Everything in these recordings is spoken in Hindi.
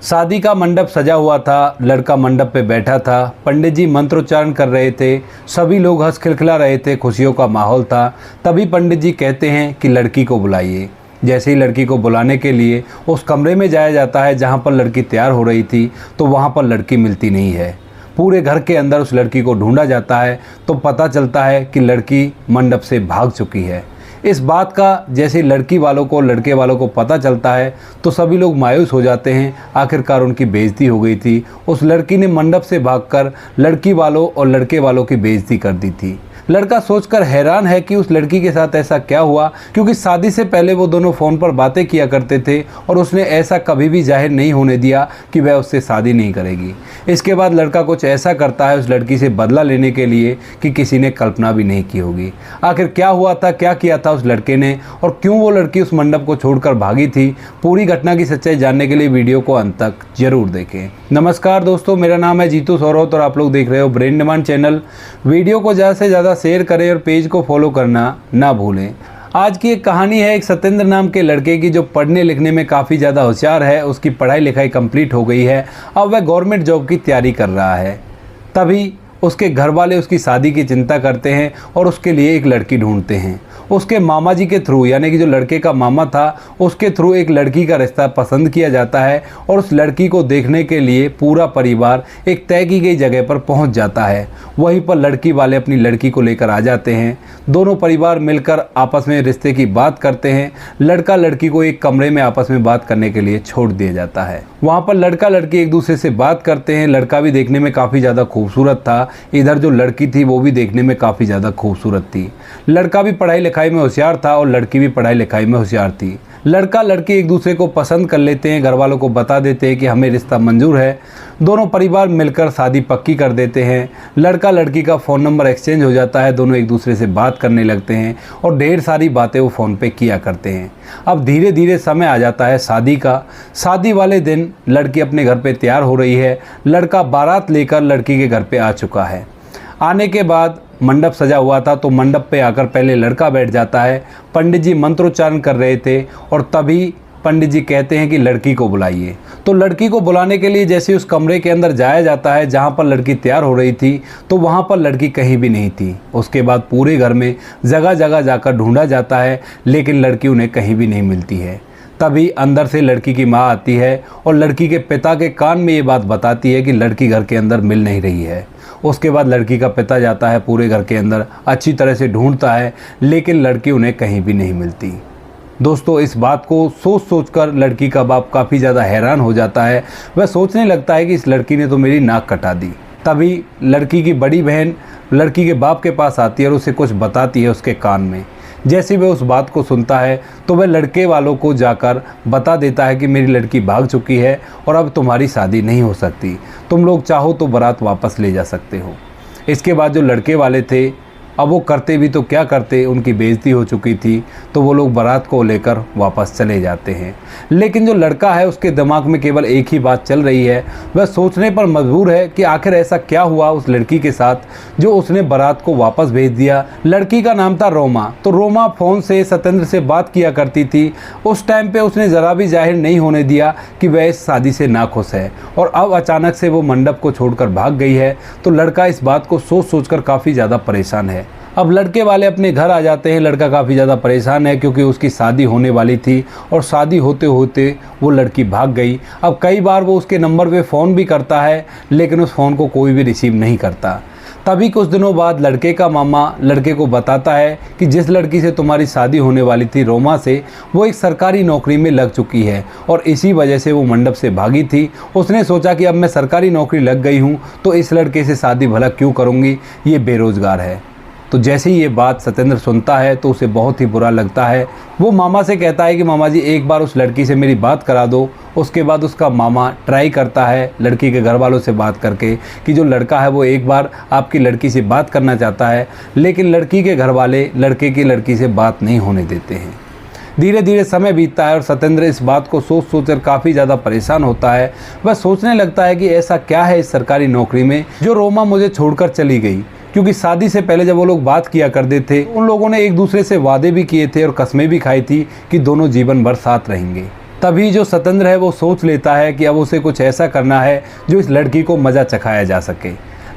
शादी का मंडप सजा हुआ था, लड़का मंडप पे बैठा था, पंडित जी मंत्रोच्चारण कर रहे थे, सभी लोग हंस खिलखिला रहे थे, खुशियों का माहौल था। तभी पंडित जी कहते हैं कि लड़की को बुलाइए। जैसे ही लड़की को बुलाने के लिए उस कमरे में जाया जाता है जहाँ पर लड़की तैयार हो रही थी, तो वहाँ पर लड़की मिलती नहीं है। पूरे घर के अंदर उस लड़की को ढूंढा जाता है तो पता चलता है कि लड़की मंडप से भाग चुकी है। इस बात का जैसे लड़की वालों को लड़के वालों को पता चलता है तो सभी लोग मायूस हो जाते हैं। आखिरकार उनकी बेइज्जती हो गई थी। उस लड़की ने मंडप से भागकर लड़की वालों और लड़के वालों की बेइज्जती कर दी थी। लड़का सोचकर हैरान है कि उस लड़की के साथ ऐसा क्या हुआ, क्योंकि शादी से पहले वो दोनों फ़ोन पर बातें किया करते थे और उसने ऐसा कभी भी जाहिर नहीं होने दिया कि वह उससे शादी नहीं करेगी। इसके बाद लड़का कुछ ऐसा करता है उस लड़की से बदला लेने के लिए कि किसी ने कल्पना भी नहीं की होगी। आखिर क्या हुआ था, क्या किया था उस लड़के ने और क्यों वो लड़की उस मंडप को छोड़कर भागी थी, पूरी घटना की सच्चाई जानने के लिए वीडियो को अंत तक जरूर देखें। नमस्कार दोस्तों, मेरा नाम है जीतू सौरौत और आप लोग देख रहे हो ब्रेन डिमांड चैनल। वीडियो को ज़्यादा से ज़्यादा शेयर करें और पेज को फॉलो करना ना भूलें। आज की एक कहानी है एक सत्येंद्र नाम के लड़के की, जो पढ़ने लिखने में काफ़ी ज़्यादा होशियार है। उसकी पढ़ाई लिखाई कंप्लीट हो गई है, अब वह गवर्नमेंट जॉब की तैयारी कर रहा है। तभी उसके घर वाले उसकी शादी की चिंता करते हैं और उसके लिए एक लड़की ढूंढते हैं। उसके मामा जी के थ्रू, यानी कि जो लड़के का मामा था उसके थ्रू एक लड़की का रिश्ता पसंद किया जाता है और उस लड़की को देखने के लिए पूरा परिवार एक तय की गई जगह पर पहुंच जाता है। वहीं पर लड़की वाले अपनी लड़की को लेकर आ जाते हैं। दोनों परिवार मिलकर आपस में रिश्ते की बात करते हैं। लड़का लड़की को एक कमरे में आपस में बात करने के लिए छोड़ दिया जाता है। वहाँ पर लड़का लड़की एक दूसरे से बात करते हैं। लड़का भी देखने में काफ़ी ज़्यादा खूबसूरत था, इधर जो लड़की थी वो भी देखने में काफ़ी ज़्यादा खूबसूरत थी। लड़का भी पढ़ाई लिखाई में होशियार था और लड़की भी पढ़ाई लिखाई में होशियार थी। लड़का लड़की एक दूसरे को पसंद कर लेते हैं, घर वालों को बता देते हैं कि हमें रिश्ता मंजूर है। दोनों परिवार मिलकर शादी पक्की कर देते हैं। लड़का लड़की का फ़ोन नंबर एक्सचेंज हो जाता है, दोनों एक दूसरे से बात करने लगते हैं और ढेर सारी बातें वो फ़ोन पे किया करते हैं। अब धीरे धीरे समय आ जाता है शादी का। शादी वाले दिन लड़की अपने घर पे तैयार हो रही है। लड़का बारात लेकर लड़की के घर पे आ चुका है। आने के बाद मंडप सजा हुआ था तो मंडप पे आकर पहले लड़का बैठ जाता है। पंडित जी मंत्रोच्चारण कर रहे थे और तभी पंडित जी कहते हैं कि लड़की को बुलाइए। तो लड़की को बुलाने के लिए जैसे उस कमरे के अंदर जाया जाता है जहाँ पर लड़की तैयार हो रही थी, तो वहाँ पर लड़की कहीं भी नहीं थी। उसके बाद पूरे घर में जगह जगह जाकर ढूंढा जाता है, लेकिन लड़की उन्हें कहीं भी नहीं मिलती है। तभी अंदर से लड़की की माँ आती है और लड़की के पिता के कान में ये बात बताती है कि लड़की घर के अंदर मिल नहीं रही है। उसके बाद लड़की का पिता जाता है, पूरे घर के अंदर अच्छी तरह से ढूंढता है, लेकिन लड़की उन्हें कहीं भी नहीं मिलती। दोस्तों, इस बात को सोच सोच कर लड़की का बाप काफ़ी ज़्यादा हैरान हो जाता है। वह सोचने लगता है कि इस लड़की ने तो मेरी नाक कटा दी। तभी लड़की की बड़ी बहन लड़की के बाप के पास आती है और उसे कुछ बताती है उसके कान में। जैसे वह उस बात को सुनता है तो वह लड़के वालों को जाकर बता देता है कि मेरी लड़की भाग चुकी है और अब तुम्हारी शादी नहीं हो सकती, तुम लोग चाहो तो बारात वापस ले जा सकते हो। इसके बाद जो लड़के वाले थे, अब वो करते भी तो क्या करते, उनकी बेइज्जती हो चुकी थी, तो वो लोग बारात को लेकर वापस चले जाते हैं। लेकिन जो लड़का है उसके दिमाग में केवल एक ही बात चल रही है। वह सोचने पर मजबूर है कि आखिर ऐसा क्या हुआ उस लड़की के साथ जो उसने बारात को वापस भेज दिया। लड़की का नाम था रोमा। तो रोमा फ़ोन से सत्येंद्र से बात किया करती थी। उस टाइम पे उसने ज़रा भी जाहिर नहीं होने दिया कि वह इस शादी से नाखुश है और अब अचानक से वो मंडप को छोड़कर भाग गई है। तो लड़का इस बात को सोच सोचकर काफ़ी ज़्यादा परेशान है। अब लड़के वाले अपने घर आ जाते हैं। लड़का काफ़ी ज़्यादा परेशान है क्योंकि उसकी शादी होने वाली थी और शादी होते होते वो लड़की भाग गई। अब कई बार वो उसके नंबर पे फ़ोन भी करता है, लेकिन उस फ़ोन को कोई भी रिसीव नहीं करता। तभी कुछ दिनों बाद लड़के का मामा लड़के को बताता है कि जिस लड़की से तुम्हारी शादी होने वाली थी, रोमा से, वो एक सरकारी नौकरी में लग चुकी है और इसी वजह से वो मंडप से भागी थी। उसने सोचा कि अब मैं सरकारी नौकरी लग गई हूँ तो इस लड़के से शादी भला क्यों करूँगी, ये बेरोज़गार है। तो जैसे ही ये बात सत्येंद्र सुनता है तो उसे बहुत ही बुरा लगता है। वो मामा से कहता है कि मामा जी एक बार उस लड़की से मेरी बात करा दो। उसके बाद उसका मामा ट्राई करता है लड़की के घर वालों से बात करके कि जो लड़का है वो एक बार आपकी लड़की से बात करना चाहता है, लेकिन लड़की के घर वाले लड़के की लड़की से बात नहीं होने देते हैं। धीरे धीरे समय बीतता है और सत्येंद्र इस बात को सोच सोचकर काफ़ी ज़्यादा परेशान होता है। वह सोचने लगता है कि ऐसा क्या है इस सरकारी नौकरी में जो रोमा मुझे छोड़कर चली गई, क्योंकि शादी से पहले जब वो लोग बात किया करते थे, उन लोगों ने एक दूसरे से वादे भी किए थे और कस्में भी खाई थी कि दोनों जीवन भर साथ रहेंगे। तभी जो सतेंद्र है वो सोच लेता है कि अब उसे कुछ ऐसा करना है जो इस लड़की को मज़ा चखाया जा सके।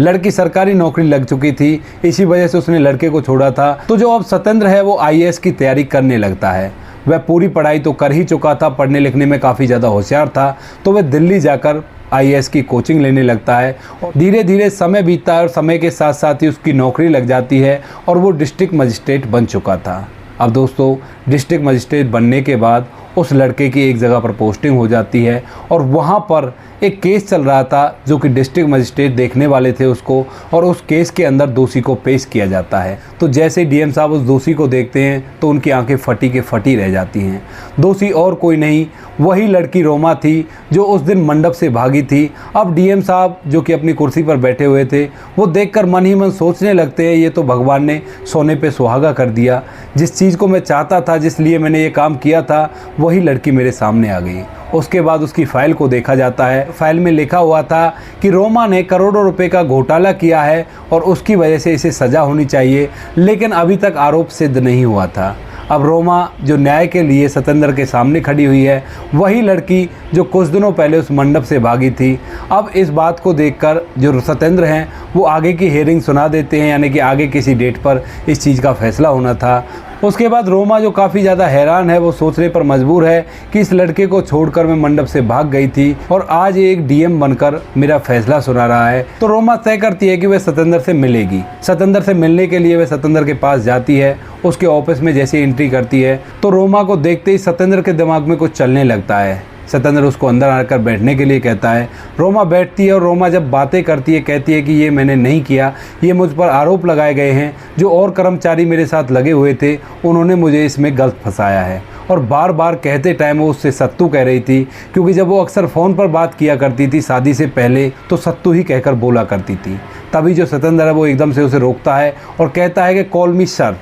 लड़की सरकारी नौकरी लग चुकी थी, इसी वजह से उसने लड़के को छोड़ा था। तो जो अब सतेंद्र है वो आईएएस की तैयारी करने लगता है। वह पूरी पढ़ाई तो कर ही चुका था, पढ़ने लिखने में काफ़ी ज़्यादा होशियार था, तो वह दिल्ली जाकर आईएएस की कोचिंग लेने लगता है। और धीरे धीरे समय बीतता है और समय के साथ साथ ही उसकी नौकरी लग जाती है और वो डिस्ट्रिक्ट मजिस्ट्रेट बन चुका था। अब दोस्तों, डिस्ट्रिक्ट मजिस्ट्रेट बनने के बाद उस लड़के की एक जगह पर पोस्टिंग हो जाती है और वहाँ पर एक केस चल रहा था जो कि डिस्ट्रिक्ट मजिस्ट्रेट देखने वाले थे उसको, और उस केस के अंदर दोषी को पेश किया जाता है। तो जैसे डीएम साहब उस दोषी को देखते हैं तो उनकी आंखें फटी के फटी रह जाती हैं। दोषी और कोई नहीं, वही लड़की रोमा थी जो उस दिन मंडप से भागी थी। अब डीएम साहब जो कि अपनी कुर्सी पर बैठे हुए थे, वो देखकर मन ही मन सोचने लगते हैं ये तो भगवान ने सोने पे सुहागा कर दिया। जिस चीज़ को मैं चाहता था, जिस लिए मैंने ये काम किया था, वही लड़की मेरे सामने आ गई। उसके बाद उसकी फ़ाइल को देखा जाता है। फाइल में लिखा हुआ था कि रोमा ने करोड़ों रुपए का घोटाला किया है और उसकी वजह से इसे सज़ा होनी चाहिए, लेकिन अभी तक आरोप सिद्ध नहीं हुआ था। अब रोमा जो न्याय के लिए सतेंद्र के सामने खड़ी हुई है, वही लड़की जो कुछ दिनों पहले उस मंडप से भागी थी। अब इस बात को देखकर जो सतेंद्र हैं वो आगे की हियरिंग सुना देते हैं, यानी कि आगे किसी डेट पर इस चीज़ का फैसला होना था। उसके बाद रोमा जो काफ़ी ज़्यादा हैरान है, वो सोचने पर मजबूर है कि इस लड़के को छोड़कर मैं मंडप से भाग गई थी और आज ये एक डीएम बनकर मेरा फैसला सुना रहा है। तो रोमा तय करती है कि वह सतेंद्र से मिलेगी। सतेंद्र से मिलने के लिए वह सतेंद्र के पास जाती है। उसके ऑफिस में जैसे एंट्री करती है तो रोमा को देखते ही सतेंद्र के दिमाग में कुछ चलने लगता है। सतेंद्र उसको अंदर आकर बैठने के लिए कहता है। रोमा बैठती है और रोमा जब बातें करती है कहती है कि ये मैंने नहीं किया, ये मुझ पर आरोप लगाए गए हैं। जो और कर्मचारी मेरे साथ लगे हुए थे उन्होंने मुझे इसमें गलत फंसाया है। और बार बार कहते टाइम वो उससे सत्तू कह रही थी, क्योंकि जब वो अक्सर फ़ोन पर बात किया करती थी शादी से पहले तो सत्तू ही कहकर बोला करती थी। तभी जो सतेंद्र है वो एकदम से उसे रोकता है और कहता है कि कॉल मी सर,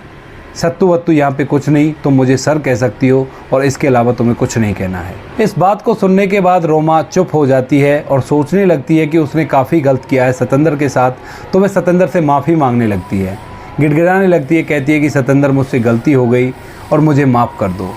सत्तू वत्तू यहाँ पे कुछ नहीं, तुम मुझे सर कह सकती हो और इसके अलावा तुम्हें कुछ नहीं कहना है। इस बात को सुनने के बाद रोमा चुप हो जाती है और सोचने लगती है कि उसने काफ़ी गलत किया है सतेंद्र के साथ। तो वह सतेंद्र से माफ़ी मांगने लगती है, गिड़गिड़ाने लगती है, कहती है कि सतेंद्र मुझसे गलती हो गई और मुझे माफ़ कर दो।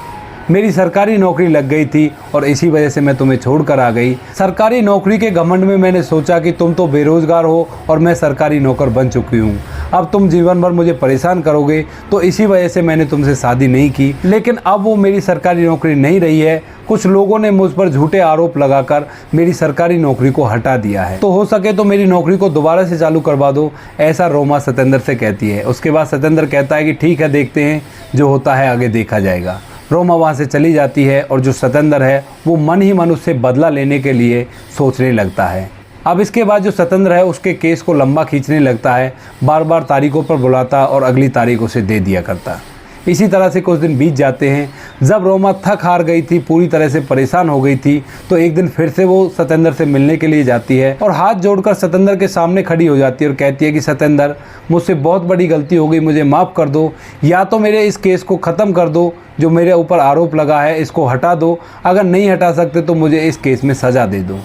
मेरी सरकारी नौकरी लग गई थी और इसी वजह से मैं तुम्हें छोड़कर आ गई। सरकारी नौकरी के घमंड में मैंने सोचा कि तुम तो बेरोज़गार हो और मैं सरकारी नौकर बन चुकी हूँ, अब तुम जीवन भर मुझे परेशान करोगे, तो इसी वजह से मैंने तुमसे शादी नहीं की। लेकिन अब वो मेरी सरकारी नौकरी नहीं रही है, कुछ लोगों ने मुझ पर झूठे आरोप लगाकर मेरी सरकारी नौकरी को हटा दिया है, तो हो सके तो मेरी नौकरी को दोबारा से चालू करवा दो, ऐसा रोमा सतेंद्र से कहती है। उसके बाद सतेंद्र कहता है कि ठीक है, देखते हैं, जो होता है आगे देखा जाएगा। रोमा वहाँ से चली जाती है और जो सतेंद्र है वो मन ही मन उससे बदला लेने के लिए सोचने लगता है। अब इसके बाद जो सतेंद्र है उसके केस को लंबा खींचने लगता है, बार बार तारीखों पर बुलाता और अगली तारीख उसे दे दिया करता। इसी तरह से कुछ दिन बीत जाते हैं। जब रोमा थक हार गई थी, पूरी तरह से परेशान हो गई थी, तो एक दिन फिर से वो सतेंद्र से मिलने के लिए जाती है और हाथ जोड़कर सतेंद्र के सामने खड़ी हो जाती है और कहती है कि सतेंद्र, मुझसे बहुत बड़ी गलती हो गई, मुझे माफ़ कर दो, या तो मेरे इस केस को ख़त्म कर दो, जो मेरे ऊपर आरोप लगा है इसको हटा दो, अगर नहीं हटा सकते तो मुझे इस केस में सज़ा दे दो।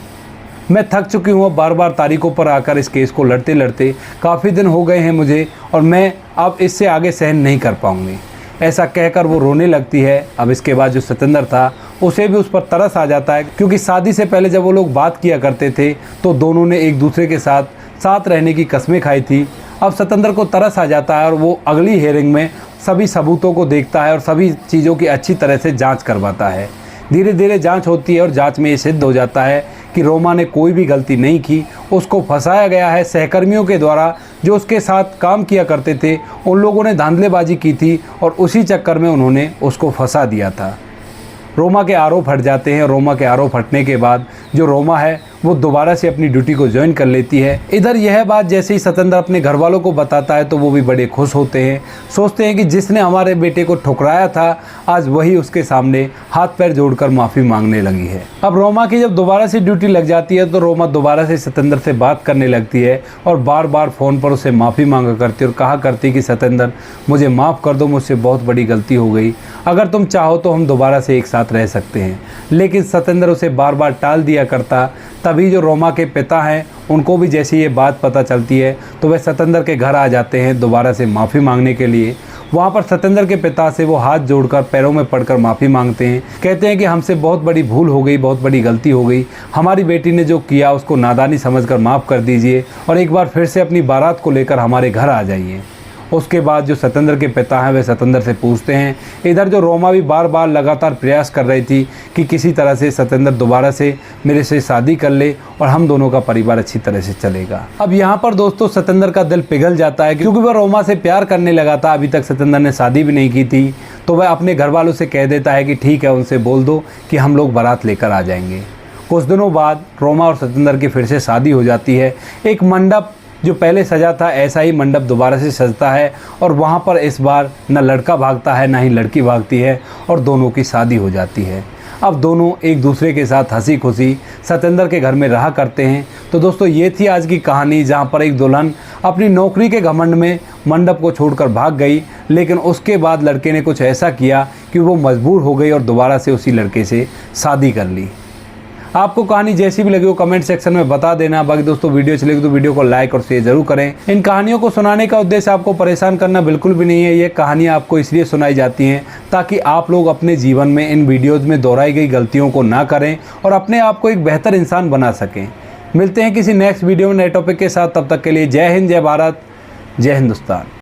मैं थक चुकी हूँ, बार बार तारीखों पर आकर इस केस को लड़ते लड़ते काफ़ी दिन हो गए हैं मुझे, और मैं अब इससे आगे सहन नहीं कर पाऊँगी। ऐसा कहकर वो रोने लगती है। अब इसके बाद जो सतेंद्र था उसे भी उस पर तरस आ जाता है, क्योंकि शादी से पहले जब वो लोग बात किया करते थे तो दोनों ने एक दूसरे के साथ रहने की कस्में खाई थी। अब सतेंद्र को तरस आ जाता है और वो अगली हियरिंग में सभी सबूतों को देखता है और सभी चीज़ों की अच्छी तरह से जांच करवाता है। धीरे धीरे जांच होती है और जांच में ये सिद्ध हो जाता है कि रोमा ने कोई भी गलती नहीं की, उसको फंसाया गया है सहकर्मियों के द्वारा, जो उसके साथ काम किया करते थे उन लोगों ने धांधलेबाजी की थी और उसी चक्कर में उन्होंने उसको फंसा दिया था। रोमा के आरोप हट जाते हैं। रोमा के आरोप हटने के बाद जो रोमा है वो दोबारा से अपनी ड्यूटी को ज्वाइन कर लेती है। इधर यह बात जैसे ही सतेंद्र अपने घर वालों को बताता है तो वो भी बड़े खुश होते हैं, सोचते हैं कि जिसने हमारे बेटे को ठुकराया था आज वही उसके सामने हाथ पैर जोड़कर माफ़ी मांगने लगी है। अब रोमा की जब दोबारा से ड्यूटी लग जाती है तो रोमा दोबारा से सतेंद्र से बात करने लगती है और बार बार फ़ोन पर उसे माफ़ी मांगा करती और कहा करती कि सतेंद्र, मुझे माफ़ कर दो, मुझसे बहुत बड़ी गलती हो गई, अगर तुम चाहो तो हम दोबारा से एक साथ रह सकते हैं। लेकिन सतेंद्र उसे बार बार टाल दिया करता। तभी जो रोमा के पिता हैं उनको भी जैसे ये बात पता चलती है तो वह सतेंद्र के घर आ जाते हैं दोबारा से माफ़ी मांगने के लिए। वहाँ पर सतेंद्र के पिता से वो हाथ जोड़कर पैरों में पड़कर माफ़ी मांगते हैं। कहते हैं कि हमसे बहुत बड़ी भूल हो गई, बहुत बड़ी गलती हो गई, हमारी बेटी ने जो किया उसको नादानी समझकर माफ़ कर दीजिए और एक बार फिर से अपनी बारात को लेकर हमारे घर आ जाइए। उसके बाद जो सतेंद्र के पिता हैं वे सतेंद्र से पूछते हैं। इधर जो रोमा भी बार बार लगातार प्रयास कर रही थी कि किसी तरह से सतेंद्र दोबारा से मेरे से शादी कर ले और हम दोनों का परिवार अच्छी तरह से चलेगा। अब यहाँ पर दोस्तों सतेंद्र का दिल पिघल जाता है क्योंकि वह रोमा से प्यार करने लगा था। अभी तक सतेंद्र ने शादी भी नहीं की थी, तो वह अपने घर वालों से कह देता है कि ठीक है, उनसे बोल दो कि हम लोग बारात लेकर आ जाएंगे। कुछ दिनों बाद रोमा और सतेंद्र की फिर से शादी हो जाती है। एक मंडप जो पहले सजा था, ऐसा ही मंडप दोबारा से सजता है और वहाँ पर इस बार न लड़का भागता है, ना ही लड़की भागती है और दोनों की शादी हो जाती है। अब दोनों एक दूसरे के साथ हंसी खुशी सतेंद्र के घर में रहा करते हैं। तो दोस्तों ये थी आज की कहानी, जहाँ पर एक दुल्हन अपनी नौकरी के घमंड में मंडप को छोड़कर भाग गई, लेकिन उसके बाद लड़के ने कुछ ऐसा किया कि वो मजबूर हो गई और दोबारा से उसी लड़के से शादी कर ली। आपको कहानी जैसी भी लगी हो कमेंट सेक्शन में बता देना। बाकी दोस्तों वीडियो अच्छी लगी तो वीडियो को लाइक और शेयर जरूर करें। इन कहानियों को सुनाने का उद्देश्य आपको परेशान करना बिल्कुल भी नहीं है। ये कहानियाँ आपको इसलिए सुनाई जाती हैं ताकि आप लोग अपने जीवन में इन वीडियोज़ में दोहराई गई गलतियों को ना करें और अपने आप को एक बेहतर इंसान बना सकें। मिलते हैं किसी नेक्स्ट वीडियो में नए टॉपिक के साथ। तब तक के लिए जय हिंद, जय भारत, जय हिंदुस्तान।